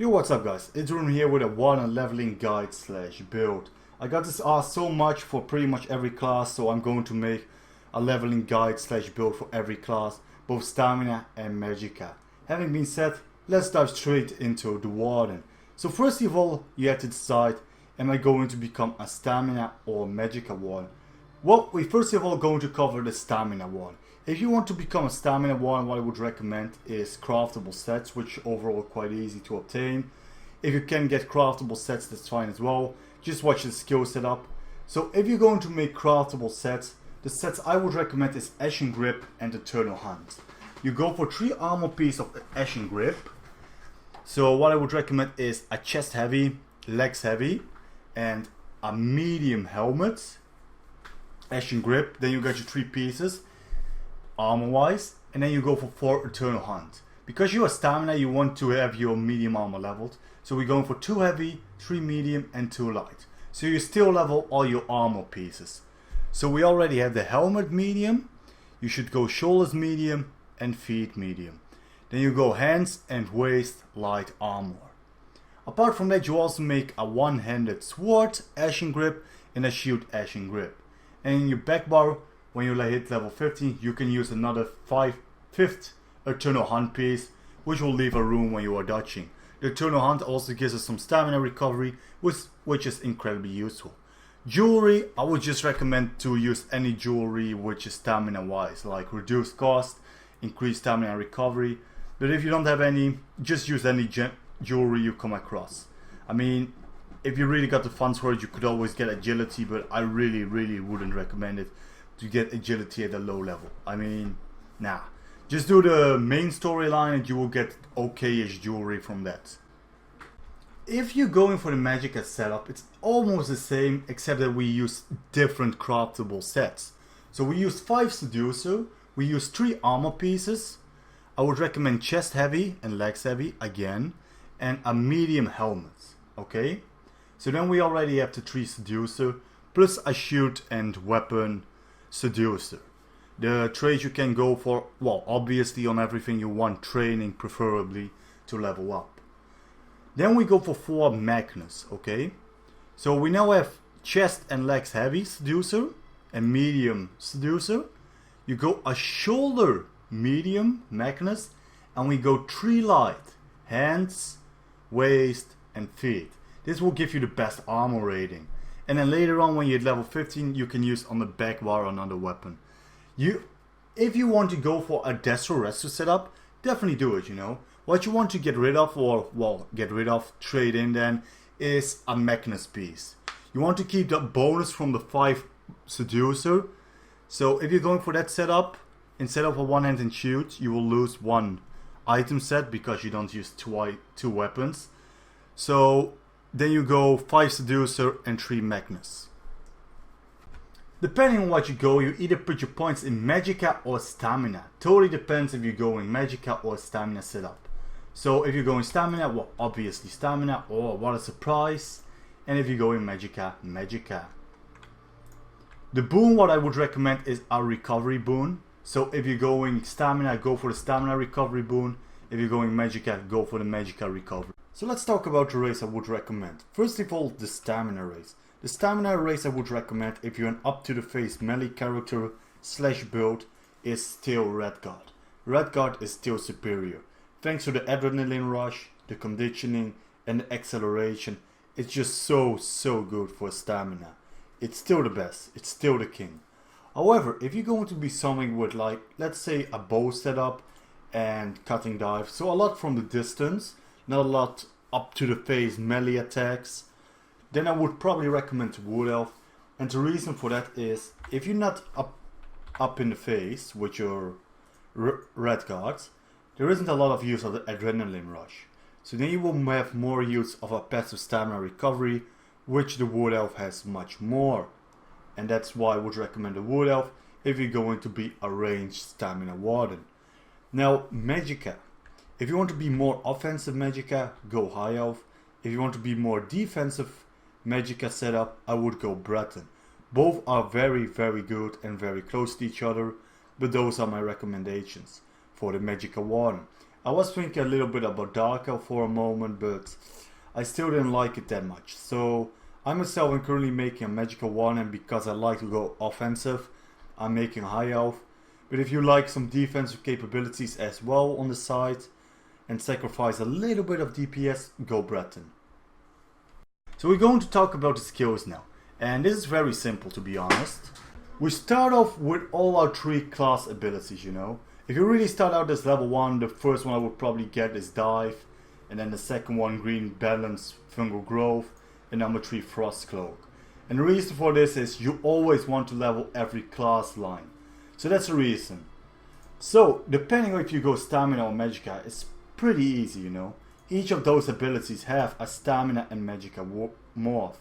Yo, what's up guys, it's Warden here with a Warden leveling guide slash build. I got this asked so much for pretty much every class, so I'm going to make a leveling guide slash build for every class, both stamina and magicka. Having been said, let's dive straight into the Warden. So first of all, you have to decide, am I going to become a stamina or magicka Warden? Well, we first of all going to cover the stamina one. If you want to become a stamina one, what I would recommend is craftable sets, which overall quite easy to obtain. If you can get craftable sets, that's fine as well. Just watch the skill setup. So if you're going to make craftable sets, the sets I would recommend is Ashen Grip and Eternal Hunt. You go for 3 armor piece of Ashen Grip. So what I would recommend is a chest heavy, legs heavy, and a medium helmet. Ashen Grip, then you got your 3 pieces armor wise, and then you go for 4 Eternal Hunt. Because you are stamina, you want to have your medium armor leveled, so we're going for 2 heavy, 3 medium and 2 light. So you still level all your armor pieces. So we already have the helmet medium, you should go shoulders medium and feet medium. Then you go hands and waist light armor. Apart from that, you also make a one-handed sword Ashen Grip and a shield Ashen Grip. And in your back bar, when you hit level 15, you can use another 5th Eternal Hunt piece, which will leave a room when you are dodging. The Eternal Hunt also gives us some stamina recovery, which is incredibly useful. Jewelry, I would just recommend to use any jewelry which is stamina wise, like reduced cost, increased stamina recovery. But if you don't have any, just use any jewelry you come across. I mean, if you really got the funds for it, you could always get agility, but I really wouldn't recommend it to get agility at a low level. I mean, nah. Just do the main storyline and you will get okay-ish jewelry from that. If you're going for the magicka setup, it's almost the same, except that we use different craftable sets. So we use 5 seducer, we use 3 armor pieces. I would recommend chest heavy and legs heavy again, and a medium helmet. Okay? So then we already have the 3 seducer, plus a shield and weapon seducer. The trades you can go for, well, obviously on everything you want training preferably to level up. Then we go for 4 Magnus, okay? So we now have chest and legs heavy seducer and medium seducer. You go a shoulder medium Magnus, and we go 3 light, hands, waist and feet. This will give you the best armor rating. And then later on when you're at level 15, you can use on the back bar another weapon. If you want to go for a Destro Resto setup, definitely do it, you know. What you want to get rid of, or well, get rid of, trade in then, is a Magnus piece. You want to keep the bonus from the 5 seducer. So if you're going for that setup, instead of a one-handed shield, you will lose 1 item set because you don't use 2 weapons. So then you go 5 seducer and 3 Magnus. Depending on what you go, you either put your points in magicka or stamina. Totally depends if you're going magicka or stamina setup. So if you're going stamina, well, obviously stamina, or what a surprise. And if you're going magicka, magicka. The boon, what I would recommend is a recovery boon. So if you're going stamina, go for the stamina recovery boon. If you're going magicka, go for the magicka recovery. So let's talk about the race I would recommend. First of all, the stamina race. The stamina race I would recommend if you're an up to the face melee character slash build is still Redguard. Redguard is still superior. Thanks to the adrenaline rush, the conditioning and the acceleration, it's just so good for stamina. It's still the best, it's still the king. However, if you're going to be something with, like, let's say a bow setup and cutting dive, so a lot from the distance, not a lot up to the face melee attacks, then I would probably recommend Wood Elf. And the reason for that is, if you're not up in the face with your Redguards, there isn't a lot of use of the adrenaline rush. So then you will have more use of a passive stamina recovery, which the Wood Elf has much more. And that's why I would recommend the Wood Elf if you're going to be a ranged stamina warden. Now, magicka. If you want to be more offensive magicka, go High Elf. If you want to be more defensive magicka setup, I would go Breton. Both are very good and very close to each other, but those are my recommendations for the magicka warden. I was thinking a little bit about Darker for a moment, but I still didn't like it that much. So I myself am currently making a Magicka 1, and because I like to go offensive, I'm making High Elf. But if you like some defensive capabilities as well on the side and sacrifice a little bit of DPS, go Breton. So we're going to talk about the skills now, and this is very simple, to be honest. We start off with all our 3 class abilities, you know. If you really start out as level 1, the first one I would probably get is Dive, and then the second one, Green Balance, Fungal Growth, and number 3, Frost Cloak. And the reason for this is you always want to level every class line. So that's the reason. So depending on if you go Stamina or Magicka, it's pretty easy, you know. Each of those abilities have a Stamina and Magicka morph.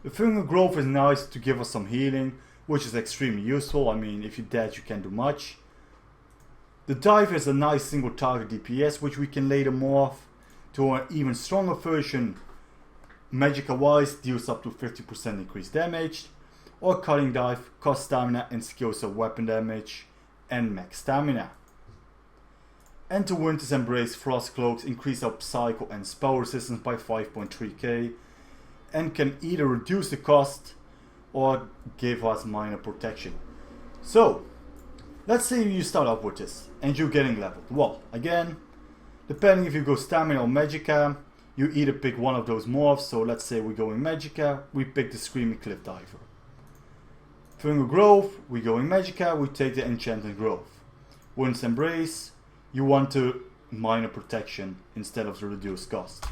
The Fungal Growth is nice to give us some healing, which is extremely useful. I mean, if you're dead, you can't do much. The Dive is a nice single target DPS, which we can later morph to an even stronger version. Magicka wise, deals up to 50% increased damage. Or Cutting Dive, cost stamina and scales of weapon damage and max stamina. Enter Winter's Embrace Frost Cloaks increase our Psycho and spell resistance by 5.3k and can either reduce the cost or give us minor protection. So, let's say you start off with this and you're getting leveled. Well, again, depending if you go Stamina or Magicka, you either pick one of those morphs. So let's say we're going Magicka, we pick the Screaming Cliff Diver. Fungal Growth, we go in Magicka, we take the Enchanted Growth. Wind's Embrace, you want to minor protection instead of the reduced cost.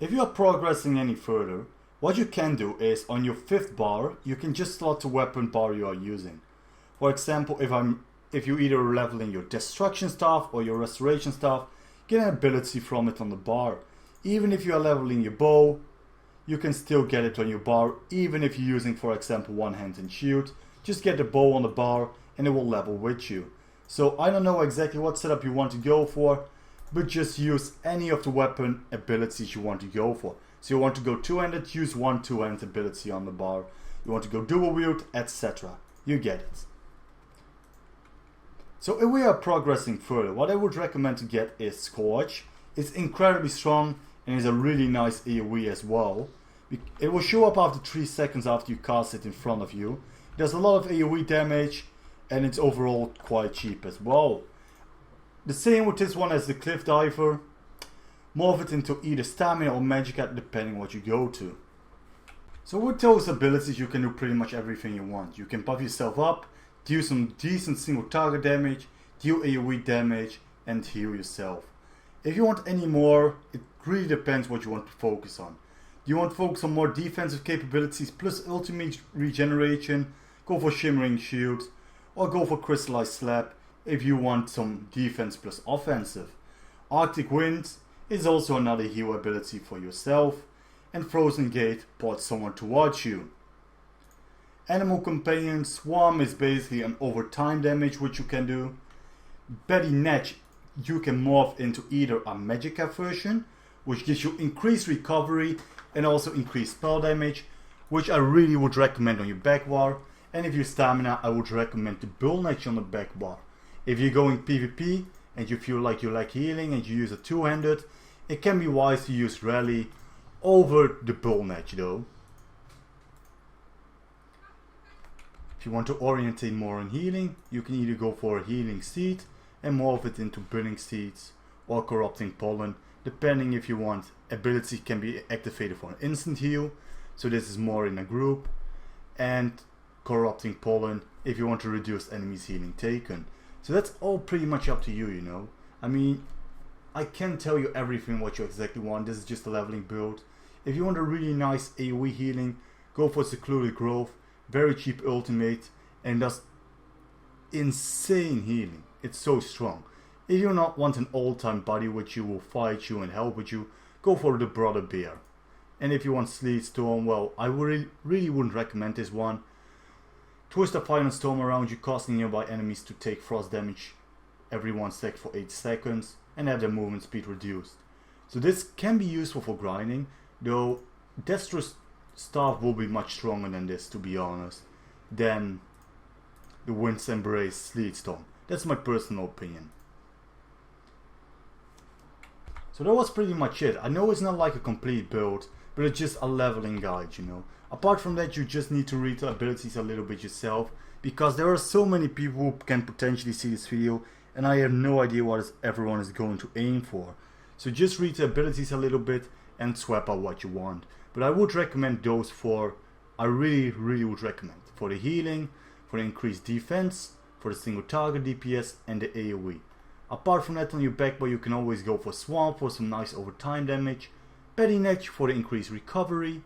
If you are progressing any further, what you can do is on your 5th bar, you can just slot the weapon bar you are using. For example, if you either leveling your Destruction Staff or your Restoration Staff, get an ability from it on the bar. Even if you are leveling your bow, you can still get it on your bar, even if you're using, for example, One Hand and Shield. Just get the bow on the bar and it will level with you. So I don't know exactly what setup you want to go for, but just use any of the weapon abilities you want to go for. So you want to go two-handed, use one two-handed ability on the bar. You want to go dual wield, etc. You get it. So if we are progressing further, what I would recommend to get is Scourge. It's incredibly strong and is a really nice AoE as well. It will show up after 3 seconds after you cast it in front of you. It does a lot of AoE damage and it's overall quite cheap as well. The same with this one as the Cliff Diver. Morph it into either Stamina or Magicka depending on what you go to. So with those abilities you can do pretty much everything you want. You can buff yourself up, deal some decent single target damage, deal AoE damage and heal yourself. If you want any more, it really depends what you want to focus on. Do you want to focus on more defensive capabilities plus ultimate regeneration? Go for Shimmering Shield or go for Crystallized Slap if you want some defense plus offensive. Arctic Wind is also another heal ability for yourself, and Frozen Gate ports someone towards you. Animal Companion Swarm is basically an overtime damage which you can do. Betty Natch you can morph into either a Magicka version, which gives you increased recovery and also increased spell damage, which I really would recommend on your back bar. And if you're Stamina, I would recommend the Bull Natch on the back bar. If you're going PvP and you feel like you like healing and you use a two-handed, it can be wise to use Rally over the Bull Natch though. If you want to orientate more on healing, you can either go for a Healing Seed and morph it into Burning Seeds or Corrupting Pollen, depending if you want. Ability can be activated for an instant heal, so this is more in a group, and Corrupting Pollen if you want to reduce enemies healing taken. So that's all pretty much up to you, you know. I mean, I can't tell you everything what you exactly want. This is just a leveling build. If you want a really nice AoE healing, go for Secluded Growth. Very cheap ultimate and does insane healing. It's so strong. If you not want an all-time buddy which you will fight you and help with you, go for the Brother Bear. And if you want Sleet Storm, well, I really wouldn't recommend this one. Twist a Final Storm around you, causing nearby enemies to take frost damage every 1 sec for 8 seconds and have their movement speed reduced. So this can be useful for grinding, though Destrous Staff will be much stronger than this, to be honest. than the Wind's Embrace Sleet Storm. That's my personal opinion. So that was pretty much it. I know it's not like a complete build, but it's just a leveling guide, you know. Apart from that, you just need to read the abilities a little bit yourself, because there are so many people who can potentially see this video, and I have no idea what everyone is going to aim for. So just read the abilities a little bit and swap out what you want. But I would recommend those four. I really would recommend. For the healing, for the increased defense, for the single target DPS and the AoE. Apart from that, on your back bar you can always go for Swamp for some nice overtime damage, Petting Edge for the increased recovery,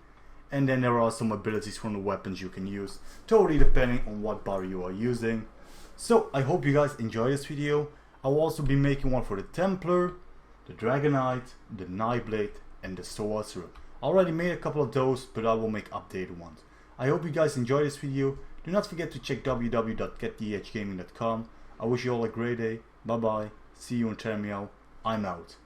and then there are some abilities from the weapons you can use, totally depending on what bar you are using. So I hope you guys enjoy this video. I will also be making one for the Templar, the Dragonite, the Nightblade and the Sorcerer. I already made a couple of those, but I will make updated ones. I hope you guys enjoy this video. Do not forget to check www.getthgaming.com. I wish you all a great day. Bye bye. See you in Terminal. I'm out.